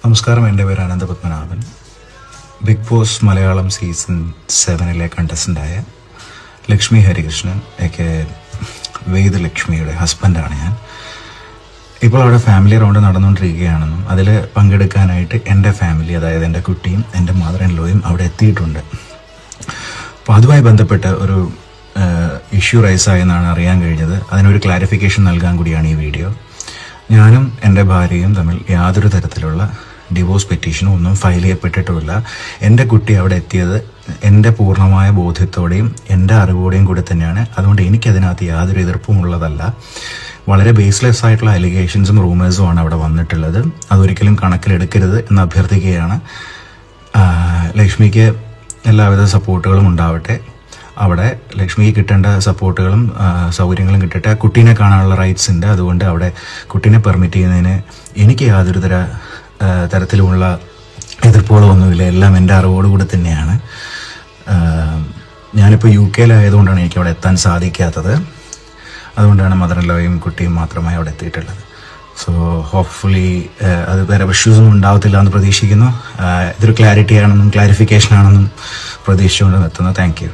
നമസ്കാരം, എൻ്റെ പേര് Ananthapadmanabhan. Big Boss Malayalam season 7 കണ്ടസ്റ്റൻ്റായ ലക്ഷ്മി ഹരികൃഷ്ണൻ ഒക്കെ വേദ് ലക്ഷ്മിയുടെ ഹസ്ബൻഡാണ് ഞാൻ. ഇപ്പോൾ അവിടെ ഫാമിലി റൗണ്ട് നടന്നുകൊണ്ടിരിക്കുകയാണെന്നും അതിൽ പങ്കെടുക്കാനായിട്ട് എൻ്റെ ഫാമിലി, അതായത് എൻ്റെ കുട്ടിയും എൻ്റെ മദർ ഇൻ ലോയും അവിടെ എത്തിയിട്ടുണ്ട്. അപ്പോൾ അതുമായി ബന്ധപ്പെട്ട് ഒരു ഇഷ്യൂ റൈസായി എന്നാണ് അറിയാൻ കഴിഞ്ഞത്. അതിനൊരു ക്ലാരിഫിക്കേഷൻ നൽകാൻ കൂടിയാണ് ഈ വീഡിയോ. ഞാനും എൻ്റെ ഭാര്യയും തമ്മിൽ യാതൊരു തരത്തിലുള്ള ഡിവോഴ്സ് പെറ്റീഷനും ഒന്നും ഫയൽ ചെയ്യപ്പെട്ടിട്ടുമില്ല. എൻ്റെ കുട്ടി അവിടെ എത്തിയത് എൻ്റെ പൂർണ്ണമായ ബോധ്യത്തോടെയും എൻ്റെ അറിവോടെയും കൂടി തന്നെയാണ്. അതുകൊണ്ട് എനിക്കതിനകത്ത് യാതൊരു എതിർപ്പും ഉള്ളതല്ല. വളരെ ബേസ്ലെസ് ആയിട്ടുള്ള അലിഗേഷൻസും റൂമേഴ്സുമാണ് അവിടെ വന്നിട്ടുള്ളത്. അതൊരിക്കലും കണക്കിലെടുക്കരുത് എന്ന് അഭ്യർത്ഥിക്കുകയാണ്. ലക്ഷ്മിക്ക് എല്ലാവിധ സപ്പോർട്ടുകളും ഉണ്ടാവട്ടെ. അവിടെ ലക്ഷ്മിക്ക് കിട്ടേണ്ട സപ്പോർട്ടുകളും സൗകര്യങ്ങളും കിട്ടട്ടെ. കുട്ടീനെ കാണാനുള്ള റൈറ്റ്സ് ഉണ്ട്. അതുകൊണ്ട് അവിടെ കുട്ടീനെ പെർമിറ്റ് ചെയ്യുന്നതിന് എനിക്ക് യാതൊരു തരത്തിലുമുള്ള എതിർപ്പുകളൊന്നുമില്ല. എല്ലാം എൻ്റെ അറിവോടുകൂടി തന്നെയാണ്. ഞാനിപ്പോൾ UK-ലായതുകൊണ്ടാണ് എനിക്ക് അവിടെ എത്താൻ സാധിക്കാത്തത്. അതുകൊണ്ടാണ് മദർ ഇൻ ലോയും കുട്ടിയും മാത്രമായി അവിടെ എത്തിയിട്ടുള്ളത്. സോ ഹോപ്പ്ഫുള്ളി അത് വേറെ ഇഷ്യൂസൊന്നും ഉണ്ടാവത്തില്ല എന്ന് പ്രതീക്ഷിക്കുന്നു. ഇതൊരു ക്ലാരിറ്റി ആണെന്നും ക്ലാരിഫിക്കേഷൻ ആണെന്നും പ്രതീക്ഷിച്ചുകൊണ്ട് നിർത്തുന്നു. Thank you.